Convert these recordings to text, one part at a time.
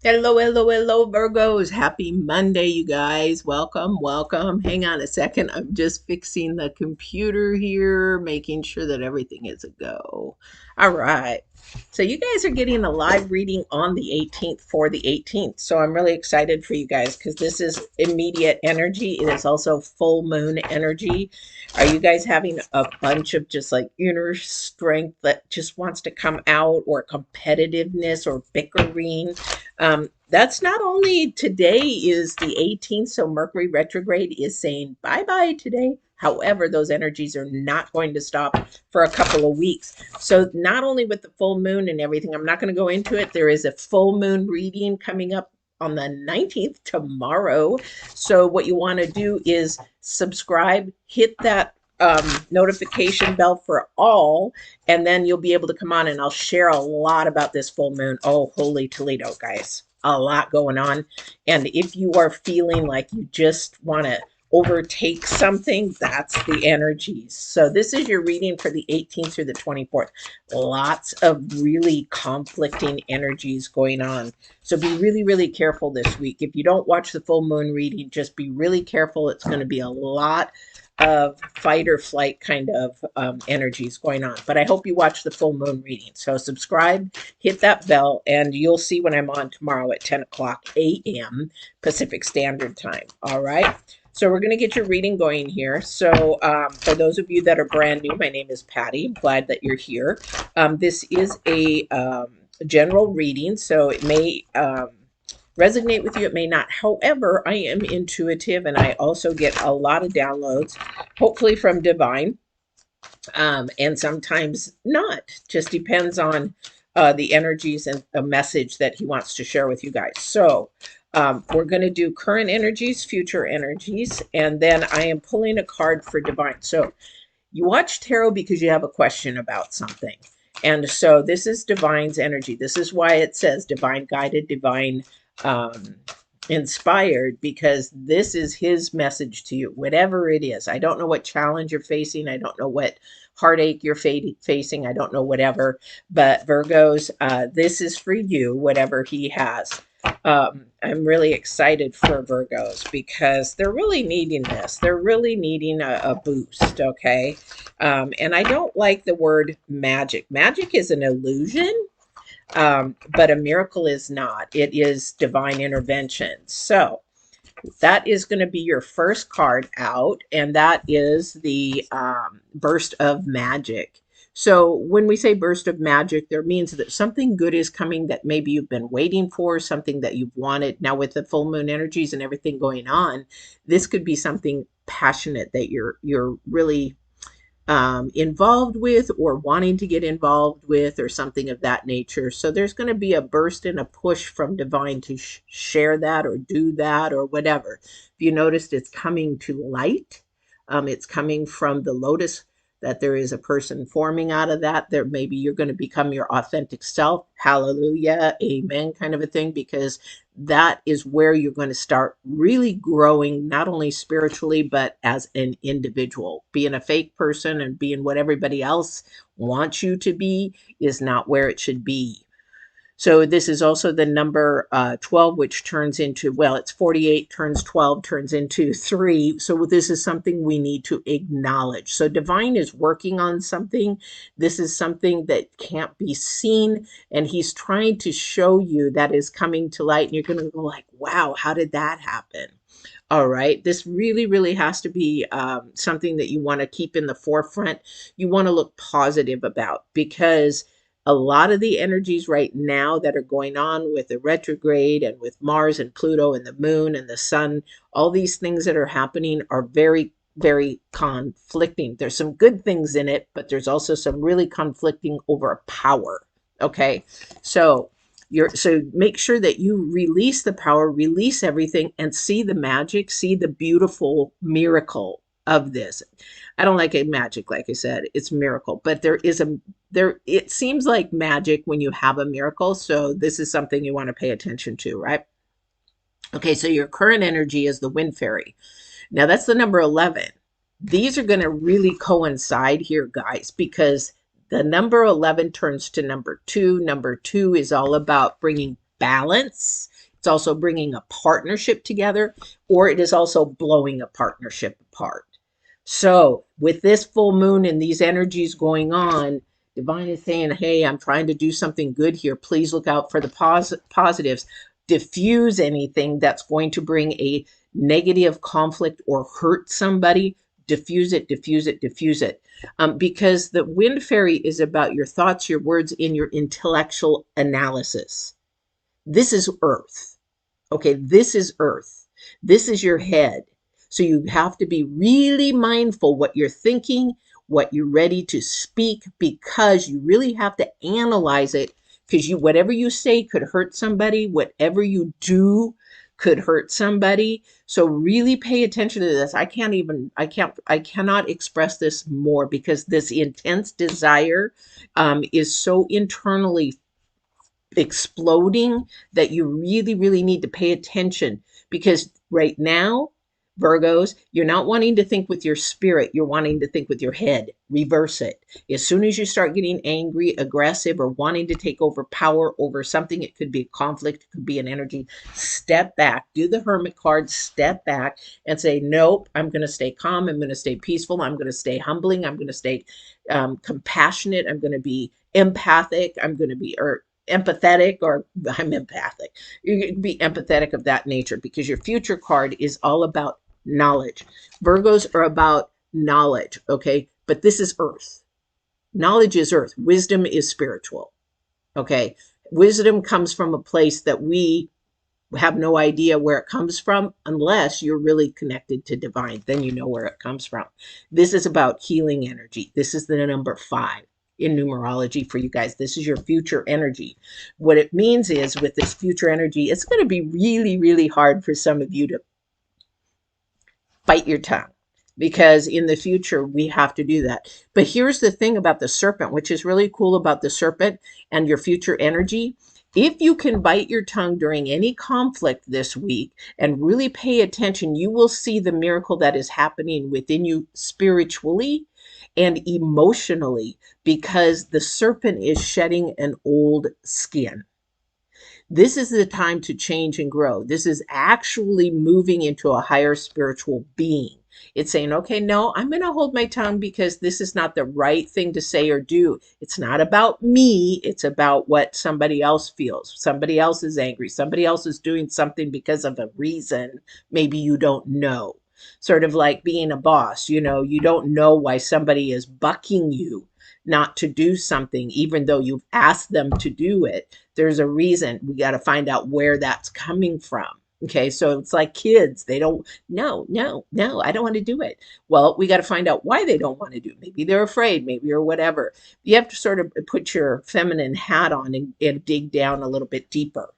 Hello, hello, hello, Virgos. Happy Monday, you guys. Welcome, welcome. Hang on a second. I'm just fixing the computer here, making sure that everything is a go. All right. So, you guys are getting a live reading on the 18th for the 18th. So, I'm really excited for you guys because this is immediate energy. It is also full moon energy. Are you guys having a bunch of just like inner strength that just wants to come out, or competitiveness, or bickering? That's not only today is the 18th, so Mercury retrograde is saying bye bye today. However, those energies are not going to stop for a couple of weeks. So, not only with the full moon and everything, I'm not going to go into it. There is a full moon reading coming up on the 19th tomorrow. So, what you want to do is subscribe, hit that notification bell for all, and then you'll be able to come on and I'll share a lot about this full moon. Oh, holy Toledo, guys. A lot going on. And if you are feeling like you just want to overtake something, that's the energies. So this is your reading for the 18th through the 24th. Lots of really conflicting energies going on. So be really, really careful this week. If you don't watch the full moon reading, just be really careful. It's going to be a lot of fight or flight kind of energies going on. But I hope you watch the full moon reading. So subscribe, hit that bell, and you'll see when I'm on tomorrow at 10 o'clock a.m. Pacific Standard Time. All right. So we're going to get your reading going here. So for those of you that are brand new, my name is Patty. I'm glad that you're here. This is a general reading, so it may resonate with you, it may not. However, I am intuitive and I also get a lot of downloads, hopefully from divine, and sometimes not. Just depends on the energies and a message that he wants to share with you guys. So we're going to do current energies, future energies, and then I am pulling a card for divine. So you watch tarot because you have a question about something. And so this is divine's energy. This is why it says divine guided, divine um, inspired, because this is his message to you, whatever it is. I don't know what challenge you're facing. I don't know what heartache you're facing. I don't know whatever, but Virgos, this is for you, whatever he has. I'm really excited for Virgos because they're really needing this. They're really needing a boost, okay? And I don't like the word magic. Magic is an illusion, but a miracle is not. It is divine intervention. So that is going to be your first card out, and that is the burst of magic. So when we say burst of magic, there means that something good is coming that maybe you've been waiting for, something that you've wanted. Now with the full moon energies and everything going on, this could be something passionate that you're really involved with or wanting to get involved with, or something of that nature. So there's going to be a burst and a push from divine to share that or do that or whatever. If you noticed, it's coming to light. It's coming from the lotus, that there is a person forming out of that. There maybe you're going to become your authentic self. Hallelujah, amen, kind of a thing, because that is where you're going to start really growing, not only spiritually, but as an individual. Being a fake person and being what everybody else wants you to be is not where it should be. So this is also the number 12, which turns into, well, it's 48, turns 12, turns into 3. So this is something we need to acknowledge. So divine is working on something. This is something that can't be seen, and he's trying to show you that is coming to light. And you're going to go like, wow, how did that happen? All right. This really, really has to be something that you want to keep in the forefront. You want to look positive about, because a lot of the energies right now that are going on with the retrograde and with Mars and Pluto and the moon and the sun, all these things that are happening are very, very conflicting. There's some good things in it, but there's also some really conflicting over power. Okay. So make sure that you release the power, release everything, and see the magic, see the beautiful miracle of this. I don't like a magic, like I said, it's miracle, but it seems like magic when you have a miracle. So this is something you want to pay attention to, right? Okay, so your current energy is the wind fairy. Now that's the number 11. These are going to really coincide here, guys, because the number 11 turns to number 2. Number 2 is all about bringing balance. It's also bringing a partnership together, or it is also blowing a partnership apart. So with this full moon and these energies going on, Divine is saying, hey, I'm trying to do something good here. Please look out for the positives. Diffuse anything that's going to bring a negative conflict or hurt somebody. Diffuse it, diffuse it, diffuse it. Because the wind fairy is about your thoughts, your words, in your intellectual analysis. This is earth. Okay, this is earth. This is your head. So you have to be really mindful what you're thinking, what you're ready to speak, because you really have to analyze it, because whatever you say could hurt somebody, whatever you do could hurt somebody. So really pay attention to this. I cannot express this more, because this intense desire is so internally exploding that you really, really need to pay attention, because right now, Virgos, you're not wanting to think with your spirit, you're wanting to think with your head. Reverse it. As soon as you start getting angry, aggressive, or wanting to take over power over something, it could be a conflict, it could be an energy, step back, do the Hermit card, step back and say, nope, I'm going to stay calm, I'm going to stay peaceful, I'm going to stay humbling, I'm going to stay compassionate, I'm going to be empathic, I'm going to be empathetic, or I'm empathic. You can be empathetic of that nature, because your future card is all about knowledge. Virgos are about knowledge, okay? But this is earth. Knowledge is earth. Wisdom is spiritual, okay? Wisdom comes from a place that we have no idea where it comes from, unless you're really connected to divine. Then you know where it comes from. This is about healing energy. This is the number 5 in numerology for you guys. This is your future energy. What it means is, with this future energy, it's going to be really, really hard for some of you to bite your tongue, because in the future we have to do that. But here's the thing about the serpent, which is really cool about the serpent and your future energy. If you can bite your tongue during any conflict this week and really pay attention, you will see the miracle that is happening within you spiritually and emotionally, because the serpent is shedding an old skin. This is the time to change and grow. This is actually moving into a higher spiritual being. It's saying, okay, no, I'm going to hold my tongue, because this is not the right thing to say or do. It's not about me. It's about what somebody else feels. Somebody else is angry. Somebody else is doing something because of a reason maybe you don't know. Sort of like being a boss, you don't know why somebody is bucking you not to do something, even though you've asked them to do it. There's a reason. We got to find out where that's coming from. Okay, so it's like kids. They don't, no, I don't want to do it. Well, we got to find out why they don't want to do it. Maybe they're afraid, maybe, or whatever. You have to sort of put your feminine hat on and dig down a little bit deeper.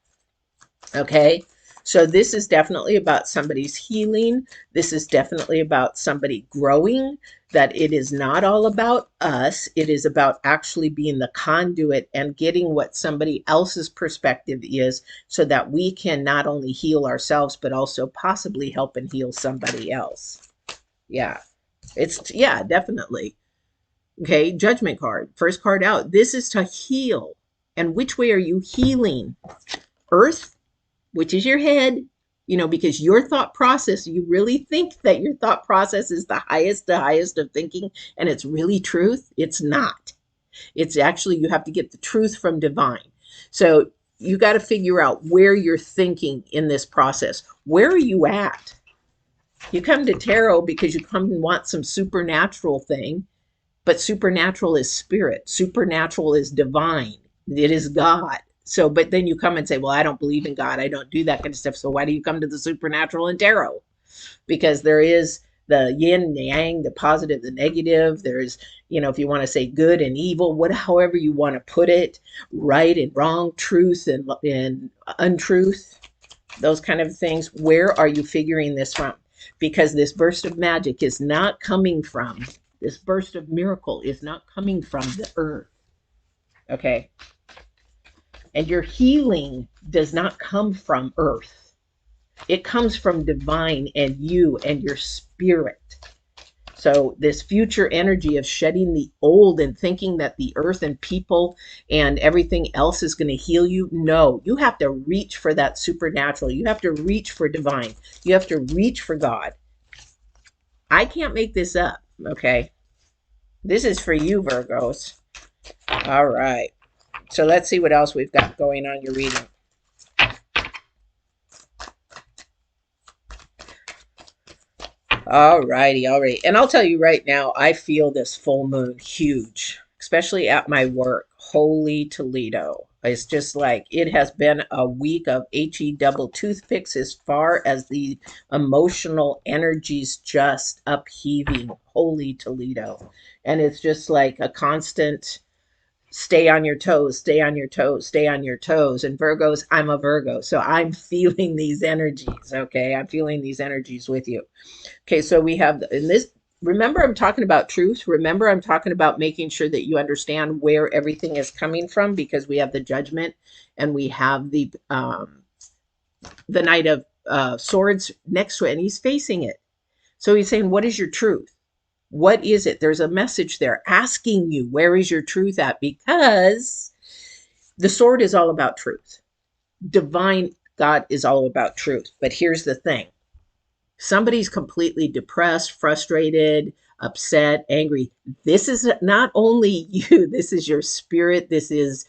Okay, so this is definitely about somebody's healing. This is definitely about somebody growing, that it is not all about us. It is about actually being the conduit and getting what somebody else's perspective is, so that we can not only heal ourselves, but also possibly help and heal somebody else. Yeah, definitely. Okay, Judgment card, first card out. This is to heal. And which way are you healing? Earth, which is your head, because your thought process, you really think that your thought process is the highest of thinking, and it's really truth. It's not. It's actually, you have to get the truth from divine. So you got to figure out where you're thinking in this process. Where are you at? You come to tarot because you come and want some supernatural thing, but supernatural is spirit. Supernatural is divine. It is God. So, but then you come and say, well, I don't believe in God. I don't do that kind of stuff. So why do you come to the supernatural and tarot? Because there is the yin, the yang, the positive, the negative. There's, if you want to say good and evil, however you want to put it, right and wrong, truth and untruth, those kind of things. Where are you figuring this from? Because this burst of magic is not coming from, this burst of miracle is not coming from the earth. Okay. And your healing does not come from earth. It comes from divine and you and your spirit. So this future energy of shedding the old and thinking that the earth and people and everything else is going to heal you. No, you have to reach for that supernatural. You have to reach for divine. You have to reach for God. I can't make this up. Okay. This is for you, Virgos. All right. So let's see what else we've got going on your reading. All righty, all right. And I'll tell you right now, I feel this full moon huge, especially at my work. Holy Toledo. It's just like it has been a week of HE double toothpicks as far as the emotional energies just upheaving. Holy Toledo. And it's just like a constant stay on your toes, stay on your toes, stay on your toes. And Virgos, I'm a Virgo, so I'm feeling these energies. Okay, I'm feeling these energies with you. Okay, so we have in this, remember I'm talking about truth. Remember I'm talking about making sure that you understand where everything is coming from, because we have the judgment and we have the Knight of Swords next to it, and he's facing it. So he's saying, what is your truth? What is it? There's a message there asking you, where is your truth at? Because the sword is all about truth. Divine God is all about truth. But here's the thing. Somebody's completely depressed, frustrated, upset, angry. This is not only you, this is your spirit. This is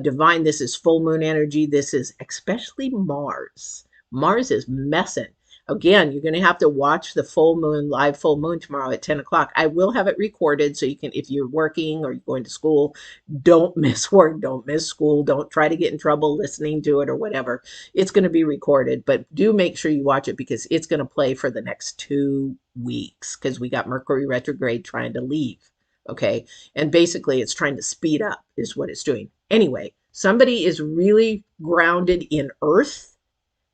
divine. This is full moon energy. This is especially Mars. Mars is messing. Again, you're going to have to watch the full moon, live full moon tomorrow at 10 o'clock. I will have it recorded so you can, if you're working or you're going to school, don't miss work, don't miss school, don't try to get in trouble listening to it or whatever. It's going to be recorded, but do make sure you watch it because it's going to play for the next 2 weeks because we got Mercury retrograde trying to leave. Okay. And basically it's trying to speed up is what it's doing. Anyway, somebody is really grounded in earth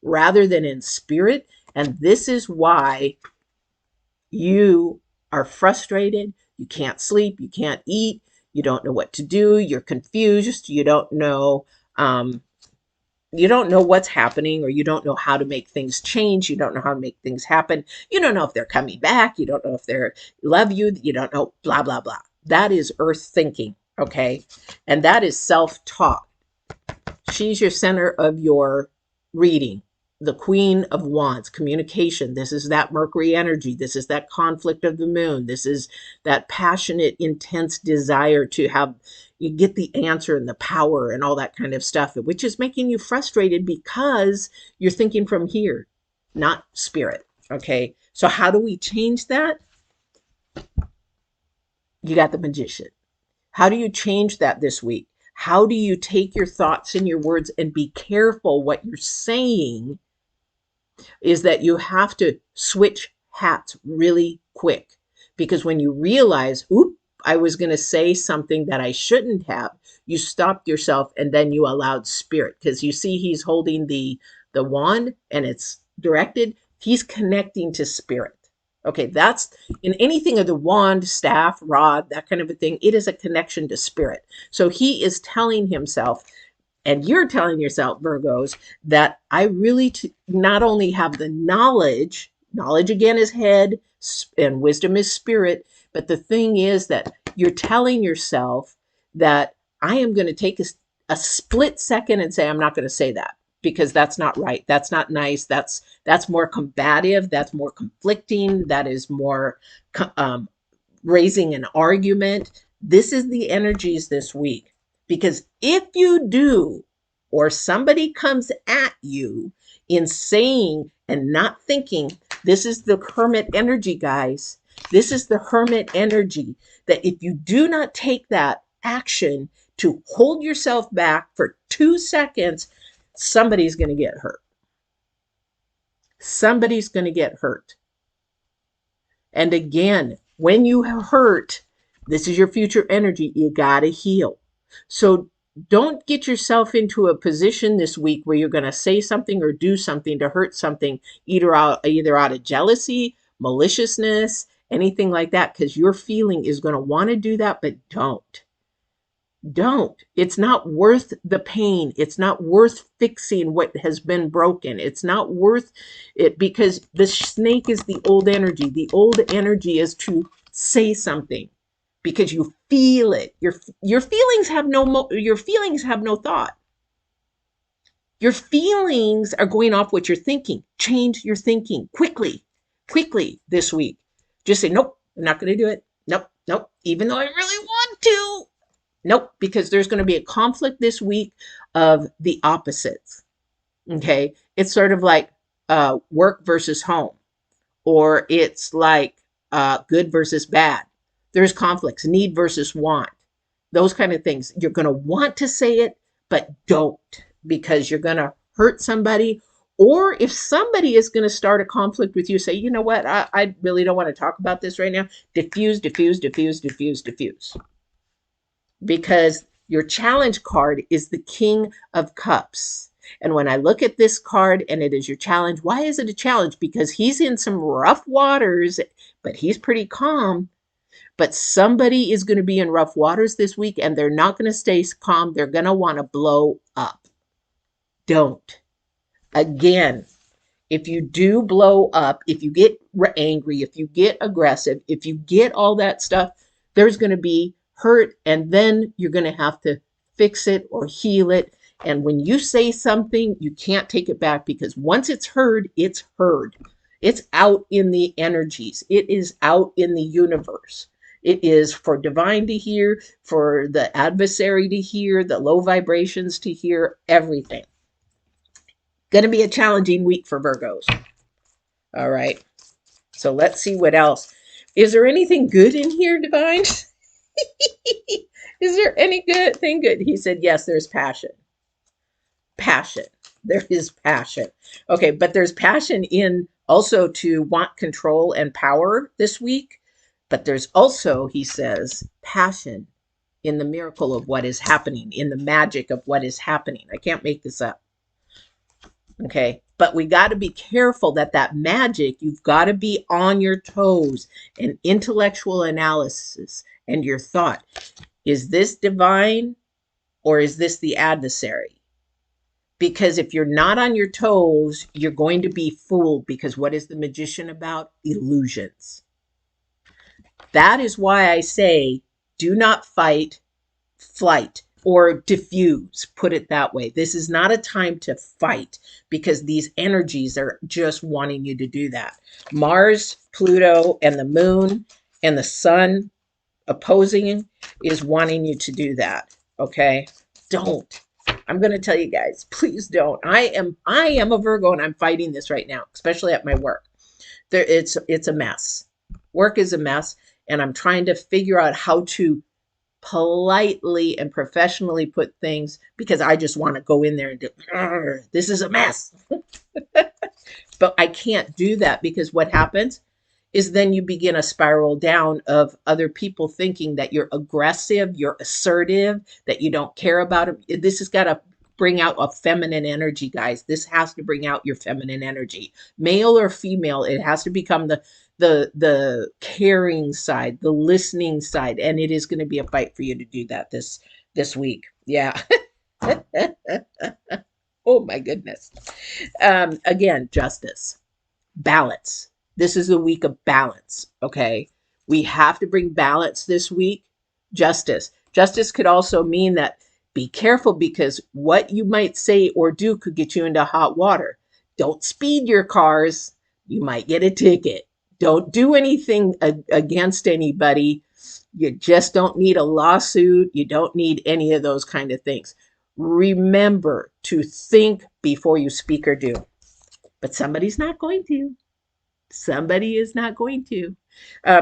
rather than in spirit. And this is why you are frustrated. You can't sleep. You can't eat. You don't know what to do. You're confused. You don't know what's happening, or you don't know how to make things change. You don't know how to make things happen. You don't know if they're coming back. You don't know if they love you. You don't know, blah, blah, blah. That is earth thinking, okay? And that is self-talk. She's your center of your reading. The Queen of Wands, communication. This is that Mercury energy. This is that conflict of the moon. This is that passionate, intense desire to have, you get the answer and the power and all that kind of stuff, which is making you frustrated because you're thinking from here, not spirit. Okay. So how do we change that? You got the Magician. How do you change that this week? How do you take your thoughts and your words and be careful what you're saying? Is that you have to switch hats really quick, because when you realize, oop, I was going to say something that I shouldn't have, you stopped yourself and then you allowed spirit, because you see he's holding the wand and it's directed. He's connecting to spirit. Okay, that's in anything of the wand, staff, rod, that kind of a thing. It is a connection to spirit. So he is telling himself, and you're telling yourself, Virgos, that I really not only have the knowledge again is head and wisdom is spirit, but the thing is that you're telling yourself that I am going to take a split second and say, I'm not going to say that because that's not right. That's not nice. That's more combative. That's more conflicting. That is more raising an argument. This is the energies this week. Because if you do, or somebody comes at you in saying and not thinking, this is the hermit energy, guys. This is the hermit energy that if you do not take that action to hold yourself back for 2 seconds, somebody's going to get hurt. Somebody's going to get hurt. And again, when you hurt, this is your future energy. You got to heal. So don't get yourself into a position this week where you're going to say something or do something to hurt something, either out of jealousy, maliciousness, anything like that, because your feeling is going to want to do that, but don't. It's not worth the pain. It's not worth fixing what has been broken. It's not worth it, because the snake is the old energy. The old energy is to say something because you feel it. Your feelings have your feelings have no thought. Your feelings are going off what you're thinking. Change your thinking quickly this week. Just say, nope, I'm not going to do it. Nope, nope. Even though I really want to. Nope, because there's going to be a conflict this week of the opposites. Okay. It's sort of like work versus home, or it's like good versus bad. There's conflicts, need versus want, those kind of things. You're going to want to say it, but don't, because you're going to hurt somebody. Or if somebody is going to start a conflict with you, say, you know what, I really don't want to talk about this right now. Diffuse, diffuse, diffuse, diffuse, diffuse. Because your challenge card is the King of Cups. And when I look at this card and it is your challenge, why is it a challenge? Because he's in some rough waters, but he's pretty calm. But somebody is going to be in rough waters this week and they're not going to stay calm. They're going to want to blow up. Don't. Again, if you do blow up, if you get angry, if you get aggressive, if you get all that stuff, there's going to be hurt, and then you're going to have to fix it or heal it. And when you say something, you can't take it back, because once it's heard, it's heard. It's out in the energies. It is out in the universe. It is for divine to hear, for the adversary to hear, the low vibrations to hear, everything. Going to be a challenging week for Virgos. All right. So let's see what else. Is there anything good in here, divine? Is there any good thing good? He said, yes, there's passion. Passion. There is passion. Okay, but there's passion in also to want control and power this week. But there's also, he says, passion in the miracle of what is happening, in the magic of what is happening. I can't make this up. Okay, but we got to be careful that magic, you've got to be on your toes, and intellectual analysis and your thought. Is this divine or is this the adversary? Because if you're not on your toes, you're going to be fooled, because what is the magician about? Illusions. That is why I say, do not fight, flight, or diffuse, put it that way. This is not a time to fight, because these energies are just wanting you to do that. Mars, Pluto, and the moon and the sun opposing is wanting you to do that. Okay? Don't. I'm going to tell you guys, please don't. I am a Virgo, and I'm fighting this right now, especially at my work. It's a mess. Work is a mess, and I'm trying to figure out how to politely and professionally put things, because I just want to go in there and do, this is a mess. But I can't do that, because what happens is then you begin a spiral down of other people thinking that you're aggressive, you're assertive, that you don't care about it. This has got to bring out a feminine energy, guys. This has to bring out your feminine energy, male or female. It has to become the caring side, the listening side, and it is going to be a fight for you to do that this week. Yeah. Oh my goodness. Again, justice, balance. This is a week of balance. Okay. We have to bring balance this week. Justice. Justice could also mean that be careful, because what you might say or do could get you into hot water. Don't speed your cars. You might get a ticket. Don't do anything against anybody. You just don't need a lawsuit. You don't need any of those kind of things. Remember to think before you speak or do. But somebody's not going to. Somebody is not going to,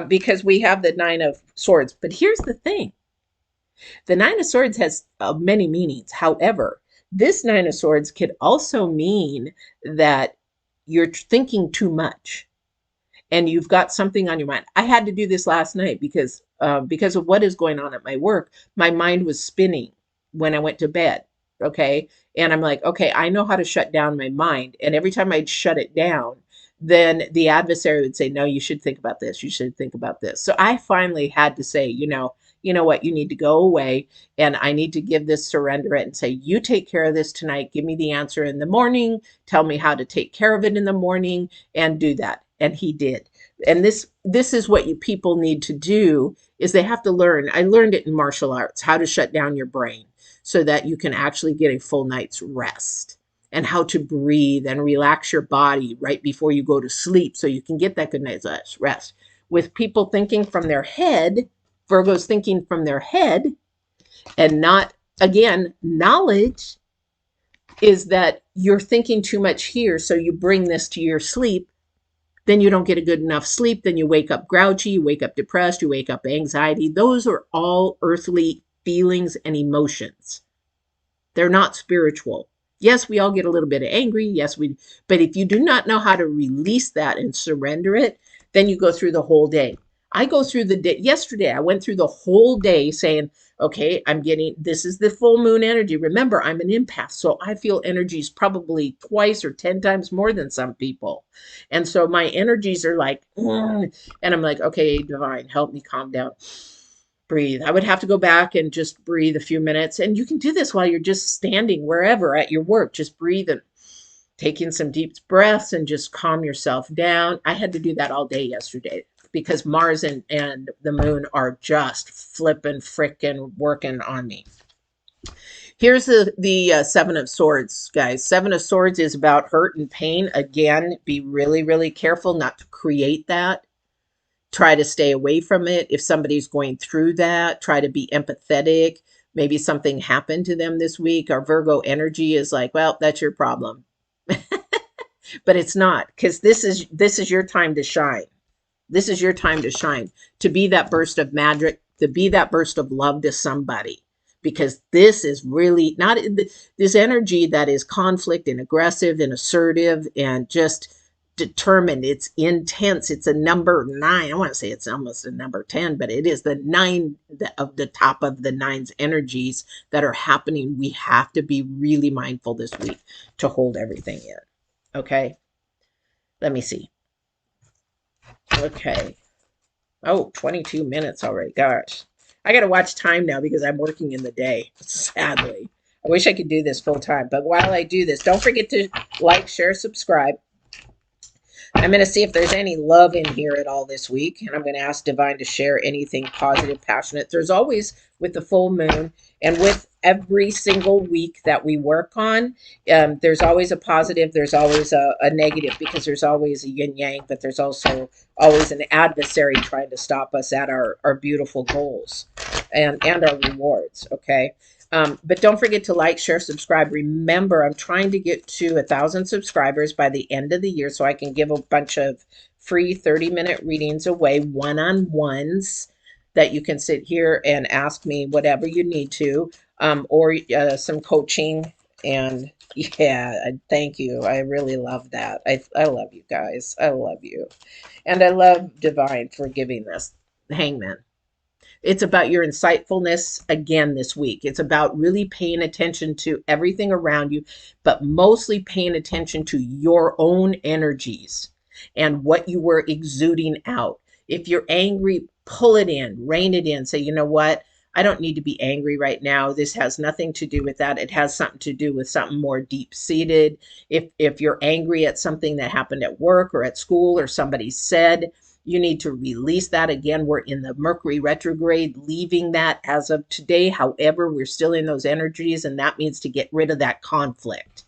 because we have the Nine of Swords. But here's the thing. The Nine of Swords has many meanings. However, this Nine of Swords could also mean that you're thinking too much and you've got something on your mind. I had to do this last night because of what is going on at my work. My mind was spinning when I went to bed. Okay. And I'm like, okay, I know how to shut down my mind. And every time I'd shut it down, then the adversary would say, no, you should think about this. You should think about this. So I finally had to say, you know what, you need to go away, and I need to surrender it and say, you take care of this tonight. Give me the answer in the morning. Tell me how to take care of it in the morning, and do that. And he did. And this is what people need to do, is they have to learn. I learned it in martial arts, how to shut down your brain so that you can actually get a full night's rest, and how to breathe and relax your body right before you go to sleep so you can get that good night's rest. With people thinking from their head, Virgos thinking from their head, and not, again, knowledge is that you're thinking too much here, so you bring this to your sleep, then you don't get a good enough sleep, then you wake up grouchy, you wake up depressed, you wake up anxiety. Those are all earthly feelings and emotions. They're not spiritual. Yes, we all get a little bit angry. Yes, but if you do not know how to release that and surrender it, then you go through the whole day. I go through the day. Yesterday, I went through the whole day saying, okay, this is the full moon energy. Remember, I'm an empath, so I feel energies probably twice or 10 times more than some people. And so my energies are like, and I'm like, okay, divine, help me calm down. Breathe. I would have to go back and just breathe a few minutes. And you can do this while you're just standing wherever at your work. Just breathe and take in some deep breaths and just calm yourself down. I had to do that all day yesterday because Mars and the moon are just flipping, frickin' working on me. Here's the Seven of Swords, guys. Seven of Swords is about hurt and pain. Again, be really, really careful not to create that. Try to stay away from it. If somebody's going through that, try to be empathetic. Maybe something happened to them this week. Our Virgo energy is like, well, that's your problem. But it's not, because this is your time to shine. This is your time to shine, to be that burst of magic, to be that burst of love to somebody. Because this is really not this energy that is conflict and aggressive and assertive and just determined. It's intense. It's a number 9. I want to say it's almost a number 10, but it is the 9 of the top of the 9's energies that are happening. We have to be really mindful this week to hold everything in. Okay. Let me see. Okay. Oh, 22 minutes already. Gosh. I got to watch time now because I'm working in the day, sadly. I wish I could do this full time. But while I do this, don't forget to like, share, subscribe. I'm going to see if there's any love in here at all this week. And I'm going to ask Divine to share anything positive, passionate. There's always, with the full moon and with every single week that we work on, there's always a positive. There's always a negative, because there's always a yin yang, but there's also always an adversary trying to stop us at our beautiful goals and our rewards. Okay. But don't forget to like, share, subscribe. Remember, I'm trying to get to 1,000 subscribers by the end of the year so I can give a bunch of free 30-minute readings away, one-on-ones, that you can sit here and ask me whatever you need to, or some coaching. And yeah, thank you. I really love that. I love you guys. I love you. And I love Divine for giving this Hangman. It's about your insightfulness again this week. It's about really paying attention to everything around you, but mostly paying attention to your own energies and what you were exuding out. If you're angry, pull it in, rein it in. Say, you know what? I don't need to be angry right now. This has nothing to do with that. It has something to do with something more deep-seated. If you're angry at something that happened at work or at school or somebody said, you need to release that. Again, we're in the Mercury retrograde, leaving that as of today. However, we're still in those energies, and that means to get rid of that conflict.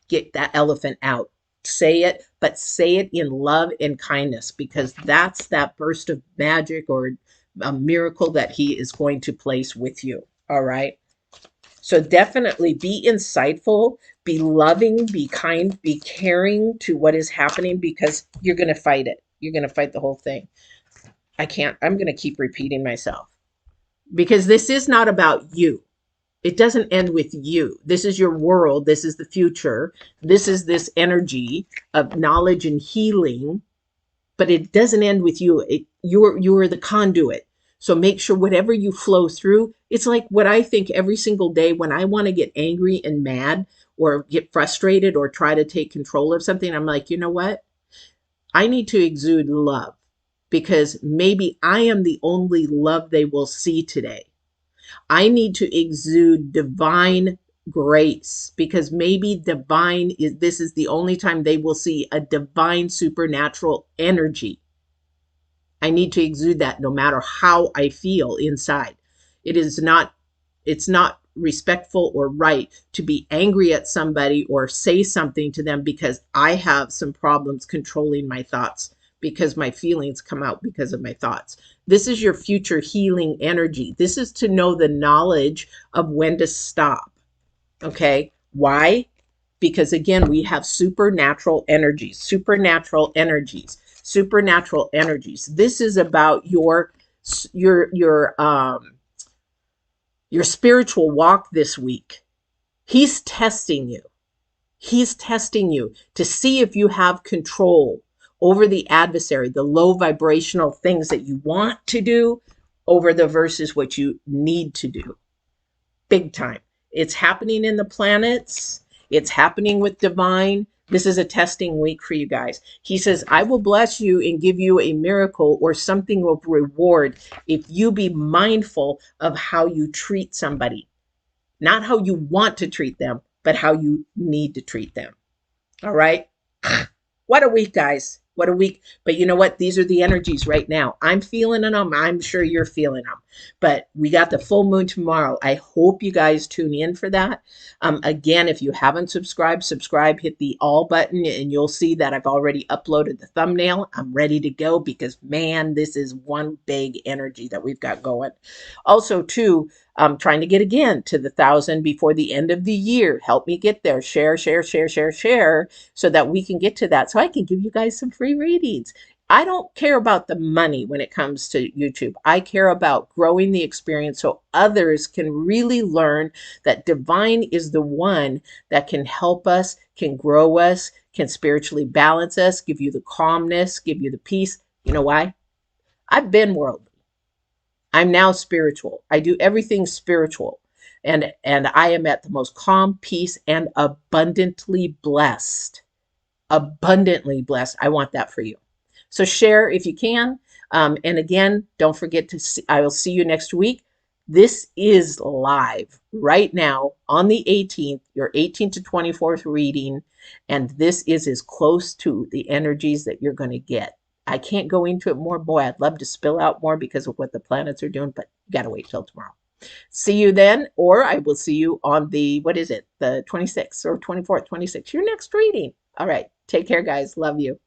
Get that elephant out. Say it, but say it in love and kindness, because that's that burst of magic or a miracle that he is going to place with you. All right. So definitely be insightful, be loving, be kind, be caring to what is happening, because you're going to fight it. You're going to fight the whole thing. I'm going to keep repeating myself, because this is not about you. It doesn't end with you. This is your world. This is the future. This is this energy of knowledge and healing, but it doesn't end with you. You're the conduit. So make sure whatever you flow through, it's like what I think every single day when I want to get angry and mad or get frustrated or try to take control of something, I'm like, you know what? I need to exude love, because maybe I am the only love they will see today. I need to exude divine grace, because maybe this is the only time they will see a divine supernatural energy. I need to exude that no matter how I feel inside. It is not, it's not respectful or right to be angry at somebody or say something to them because I have some problems controlling my thoughts, because my feelings come out because of my thoughts. This is your future healing energy. This is to know the knowledge of when to stop. Okay. Why? Because again, we have supernatural energies, supernatural energies, supernatural energies. This is about your your um your spiritual walk this week. He's testing you. He's testing you to see if you have control over the adversary, the low vibrational things that you want to do over the versus what you need to do. Big time. It's happening in the planets. It's happening with divine. This is a testing week for you guys. He says, I will bless you and give you a miracle or something of reward if you be mindful of how you treat somebody. Not how you want to treat them, but how you need to treat them. All right. What a week, guys. What a week. But you know what? These are the energies right now. I'm feeling them. I'm sure you're feeling them. But we got the full moon tomorrow. I hope you guys tune in for that. Again, if you haven't subscribed, subscribe, hit the all button, and you'll see that I've already uploaded the thumbnail. I'm ready to go because, man, this is one big energy that we've got going. Also, too, I'm trying to get again to the 1,000 before the end of the year. Help me get there. Share, share, share, share, share, so that we can get to that. So I can give you guys some free readings. I don't care about the money when it comes to YouTube. I care about growing the experience so others can really learn that divine is the one that can help us, can grow us, can spiritually balance us, give you the calmness, give you the peace. You know why? I've been worldly. I'm now spiritual. I do everything spiritual. And I am at the most calm, peace, and abundantly blessed. Abundantly blessed. I want that for you. So share if you can. And again, don't forget to see, I will see you next week. This is live right now on the 18th, your 18th to 24th reading. And this is as close to the energies that you're going to get. I can't go into it more. Boy, I'd love to spill out more because of what the planets are doing, but you got to wait till tomorrow. See you then, or I will see you on the, what is it, the 26th or 24th, 26th, your next reading. All right. Take care, guys. Love you.